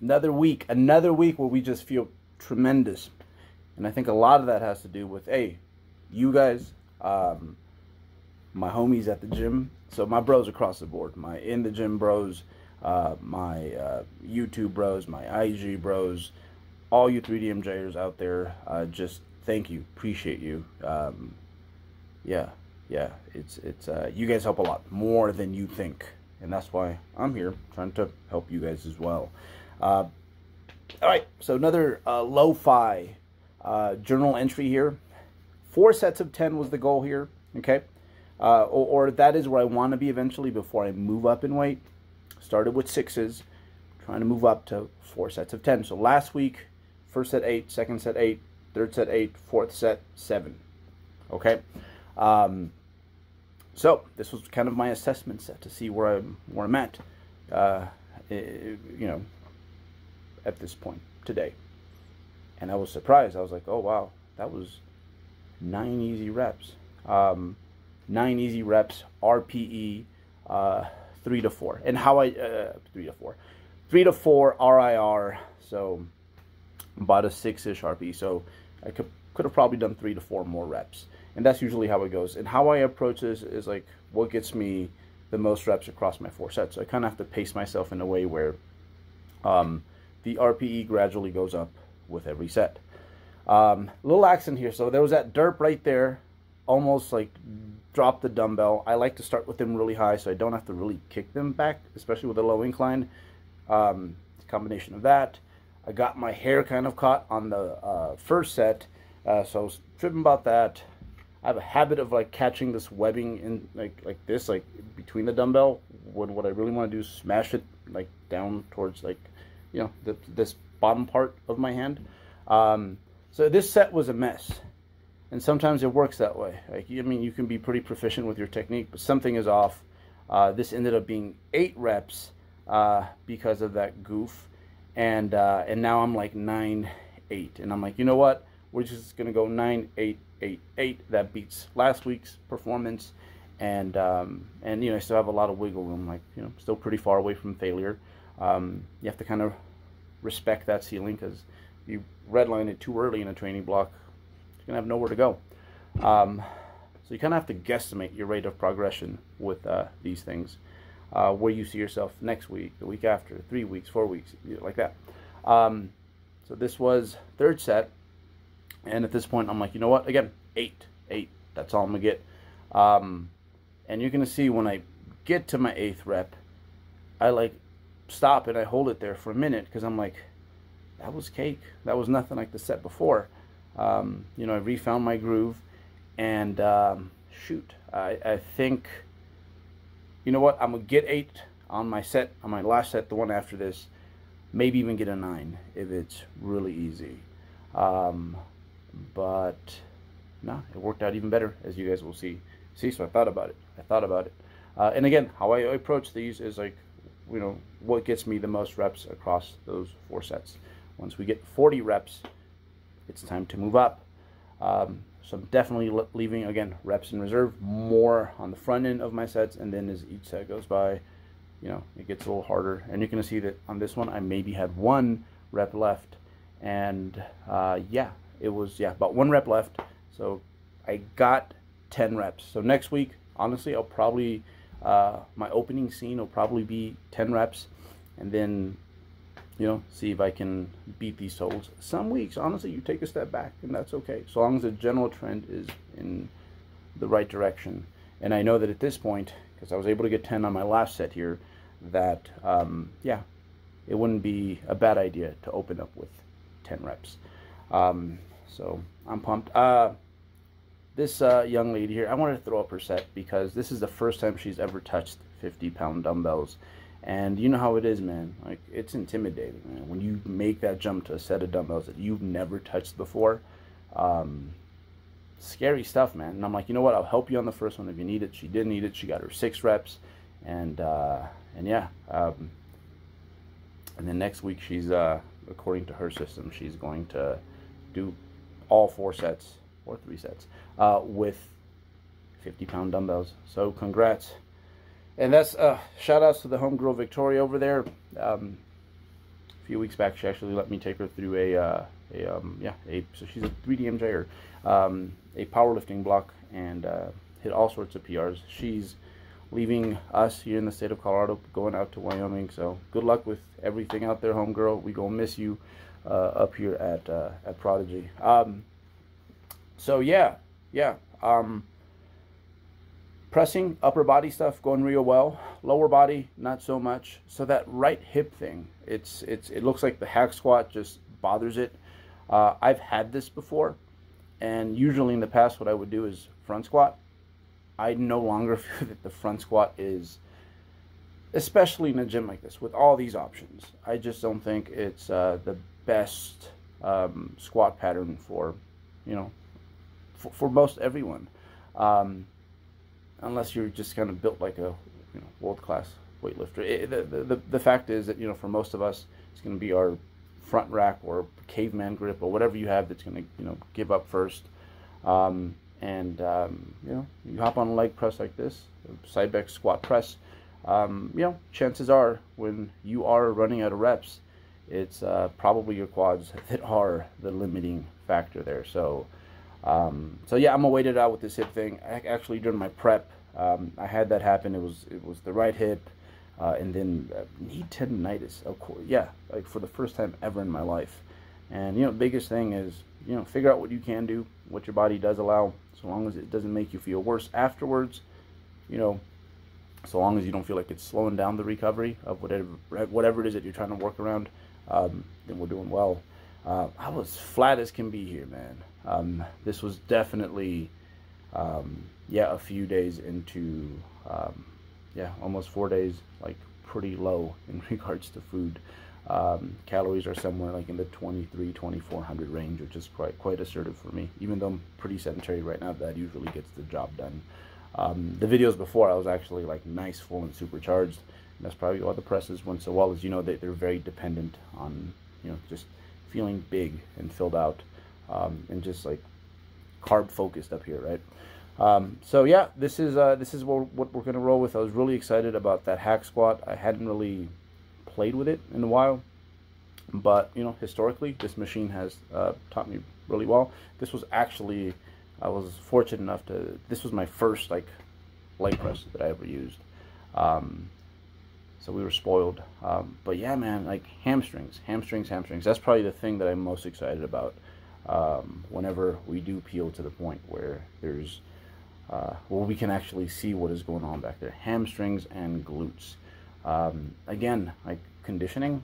Another week where we just feel tremendous. And I think a lot of that has to do with, hey, you guys, my homies at the gym. So my bros across the board, my in the gym bros, my YouTube bros, my IG bros, all you 3DMJers out there, just thank you, appreciate you. Yeah, it's you guys help a lot more than you think, and that's why I'm here trying to help you guys as well. All right, so another lo-fi journal entry here. 4 sets of 10 was the goal here, okay? Or that is where I want to be eventually before I move up in weight. Started with 6s, trying to move up to 4 sets of 10. So last week, first set 8, second set 8, third set 8, fourth set 7. Okay? So this was kind of my assessment set to see where I'm at, you know, at this point today. And I was surprised. I was like, oh wow, that was 9 easy reps. 9 easy reps, RPE, 3 to 4. And how I 3 to 4 RIR. So about a 6-ish RPE. So I could have probably done 3 to 4 more reps. And that's usually how it goes. And how I approach this is like what gets me the most reps across my 4 sets. So I kind of have to pace myself in a way where the RPE gradually goes up with every set. Little accent here. So there was that derp right there, almost like drop the dumbbell. I like to start with them really high so I don't have to really kick them back, especially with a low incline. Combination of that. I got my hair kind of caught on the first set, so I was tripping about that. I have a habit of like catching this webbing in like this, like between the dumbbell, when what I really want to do is smash it like down towards like, you know, this bottom part of my hand. So this set was a mess, and sometimes it works that way. Like, I mean, you can be pretty proficient with your technique, but something is off. This ended up being 8 reps because of that goof, and now I'm like 9-8, and I'm like, you know what? We're just gonna go 9-8-8-8. That beats last week's performance, and you know, I still have a lot of wiggle room. Like, you know, still pretty far away from failure. You have to kind of respect that ceiling, because you redline it too early in a training block, you're gonna have nowhere to go. So you kind of have to guesstimate your rate of progression with these things, where you see yourself next week, the week after, 3 weeks, 4 weeks, like that. So this was 3rd set, and at this point I'm like, you know what? Again, 8. That's all I'm gonna get. And you're gonna see when I get to my 8th rep, I like stop and I hold it there for a minute, because I'm like, that was cake. That was nothing like the set before. You know, I refound my groove, and shoot, I think, you know what, I'm gonna get 8 on my set, on my last set, the one after this, maybe even get a 9 if it's really easy. But no, it worked out even better, as you guys will see. So I thought about it. And again, how I approach these is like, you know, what gets me the most reps across those 4 sets. Once we get 40 reps, it's time to move up. So I'm definitely leaving, again, reps in reserve, more on the front end of my sets, and then as each set goes by, you know, it gets a little harder. And you're going to see that on this one, I maybe had 1 rep left, and yeah, it was, yeah, about 1 rep left. So I got 10 reps. So next week, honestly, I'll probably, my opening scene will probably be 10 reps, and then, you know, see if I can beat these totals. Some weeks, honestly, you take a step back, and that's okay, so long as the general trend is in the right direction. And I know that at this point, because I was able to get 10 on my last set here, that, yeah, it wouldn't be a bad idea to open up with 10 reps. So I'm pumped. This young lady here, I wanted to throw up her set, because this is the first time she's ever touched 50-pound dumbbells. And you know how it is, man. Like, it's intimidating, man, when you make that jump to a set of dumbbells that you've never touched before. Scary stuff, man. And I'm like, you know what? I'll help you on the first one if you need it. She did need it. She got her 6 reps, and yeah. And then next week, she's according to her system, she's going to do all 4 sets or 3 sets with 50-pound dumbbells. So congrats. And that's shout outs to the homegirl Victoria over there. few weeks back, she actually let me take her through so she's a 3D MJer, a powerlifting block, and hit all sorts of PRs. She's leaving us here in the state of Colorado, going out to Wyoming. So good luck with everything out there, homegirl. We gonna miss you up here at Prodigy. So yeah. Pressing, upper body stuff going real well. Lower body, not so much. So that right hip thing, it looks like the hack squat just bothers it. I've had this before, and usually in the past what I would do is front squat. I no longer feel that the front squat is, especially in a gym like this with all these options, I just don't think it's the best squat pattern for, for most everyone. Unless you're just kind of built like a world-class weightlifter. The fact is that, for most of us, it's going to be our front rack or caveman grip or whatever you have that's going to, give up first. You hop on a leg press like this, side back squat press, chances are when you are running out of reps, it's probably your quads that are the limiting factor there. So yeah, I'm gonna wait it out with this hip thing. Actually, during my prep, I had that happen. It was the right hip, and then knee tendonitis. Of course, yeah, like for the first time ever in my life. And the biggest thing is figure out what you can do, what your body does allow, so long as it doesn't make you feel worse afterwards. So long as you don't feel like it's slowing down the recovery of whatever it is that you're trying to work around, then we're doing well. I was flat as can be here, man. This was definitely, a few days into, almost 4 days, like pretty low in regards to food. Calories are somewhere like in the 2,400 range, which is quite assertive for me. Even though I'm pretty sedentary right now, that usually gets the job done. The videos before, I was actually like nice, full, and supercharged. And that's probably why the presses went so well, is they're very dependent on just feeling big and filled out, and just like carb focused up here, right? So yeah, this is what we're gonna roll with. I was really excited about that hack squat. I hadn't really played with it in a while, but historically this machine has taught me really well. This was actually, I was fortunate enough this was my first like leg press that I ever used. So we were spoiled. But yeah, man, like hamstrings. That's probably the thing that I'm most excited about whenever we do peel to the point where there's, we can actually see what is going on back there. Hamstrings and glutes. Again, like conditioning,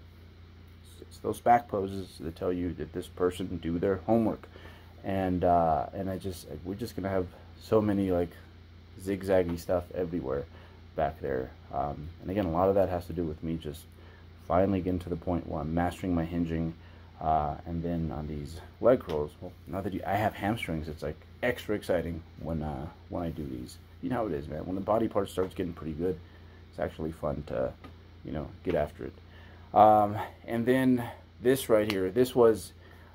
it's those back poses that tell you that this person do their homework. And we're just gonna have so many like zigzaggy stuff everywhere back there. And again, a lot of that has to do with me just finally getting to the point where I'm mastering my hinging, and then on these leg curls, well, now that I have hamstrings, it's like extra exciting when I do these. You know how it is, man. When the body part starts getting pretty good, it's actually fun to get after it. And then this right here, this was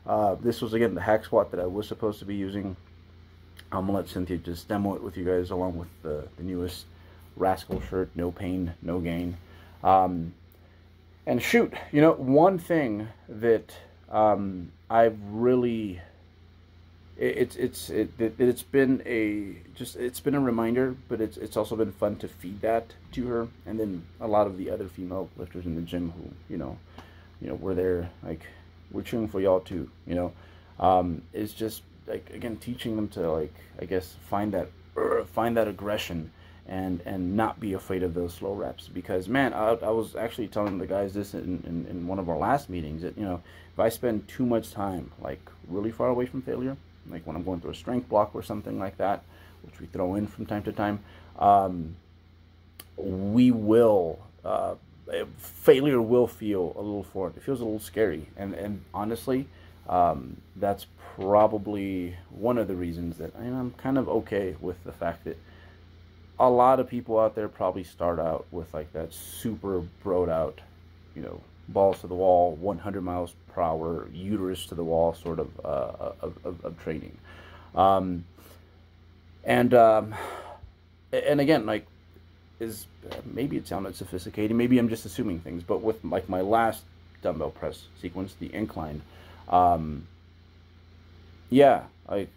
again the hack squat that I was supposed to be using. I'm gonna let Cynthia just demo it with you guys, along with the newest Rascal shirt, no pain, no gain. And shoot, one thing that I've really, it's been a reminder, but it's also been fun to feed that to her, and then a lot of the other female lifters in the gym who we're there, like we're cheering for y'all too. It's just like, again, teaching them to, like, I guess find that aggression and not be afraid of those slow reps. Because man, I was actually telling the guys this in one of our last meetings, that if I spend too much time like really far away from failure, like when I'm going through a strength block or something like that, which we throw in from time to time, failure will feel a little foreign. It feels a little scary, and honestly, that's probably one of the reasons that I'm kind of okay with the fact that a lot of people out there probably start out with like that super broed out, balls to the wall, 100 miles per hour, uterus to the wall sort of training. And again, like, maybe it sounded sophisticated, maybe I'm just assuming things, but with like my last dumbbell press sequence, the incline. Yeah, like,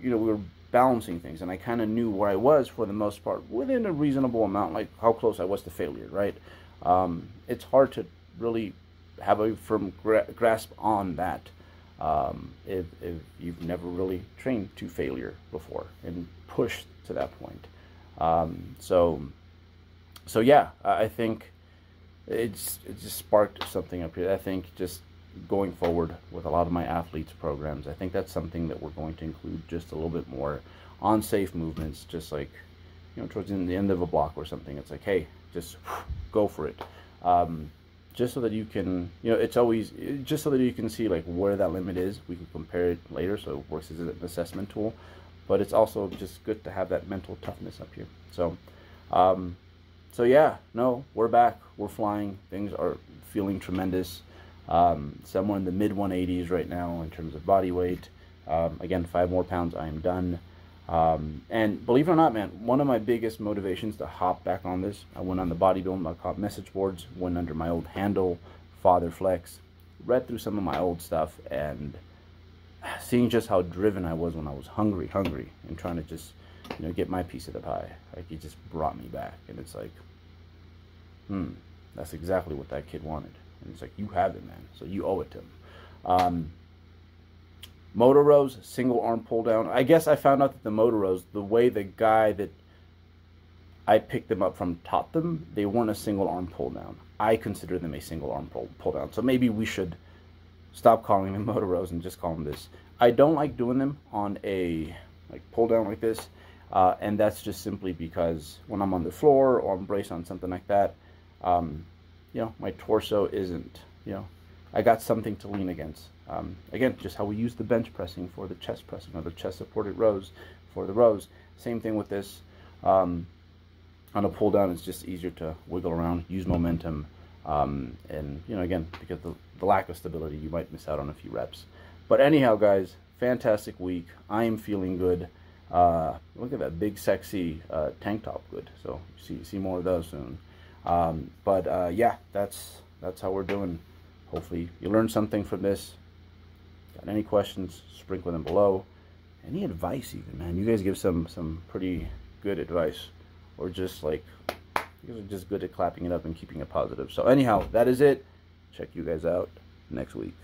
we were balancing things, and I kind of knew where I was for the most part within a reasonable amount, like how close I was to failure, right? It's hard to really have a firm grasp on that if you've never really trained to failure before and pushed to that point. So yeah, I think it just sparked something up here. I think just going forward with a lot of my athletes programs, I think that's something that we're going to include just a little bit more on safe movements, just like, towards the end of a block or something. It's like, hey, just go for it. Just so that you can, it's always just so that you can see like where that limit is. We can compare it later, so it works as an assessment tool, but it's also just good to have that mental toughness up here. So yeah, no, we're back, we're flying, things are feeling tremendous. Somewhere in the mid 180s right now in terms of body weight. Again, 5 more pounds, I am done. And believe it or not, man, one of my biggest motivations to hop back on this, I went on the bodybuilding message boards, went under my old handle, Father Flex, read through some of my old stuff, and seeing just how driven I was when I was hungry, and trying to just, get my piece of the pie. Like, it just brought me back, and it's like, that's exactly what that kid wanted. And it's like, you have it, man, so you owe it to him. Motor rows, single arm pull down. I guess I found out that the motor rows, the way the guy that I picked them up from taught them, they weren't a single arm pull down. I consider them a single arm pull down. So maybe we should stop calling them motor rows and just call them this. I don't like doing them on a pull down like this, and that's just simply because when I'm on the floor or I'm braced on something like that, my torso isn't, I got something to lean against. Again, just how we use the bench pressing for the chest pressing, or the chest supported rows for the rows. Same thing with this. On a pull down, it's just easier to wiggle around, use momentum, and again, because the lack of stability, you might miss out on a few reps. But anyhow, guys, fantastic week. I am feeling good. Look at that big sexy tank top, good. So see more of those soon. Yeah, that's how we're doing. Hopefully you learned something from this. Got any questions, sprinkle them below. Any advice even, man. You guys give some pretty good advice. Or just like, you guys are just good at clapping it up and keeping it positive. So anyhow, that is it. Check you guys out next week.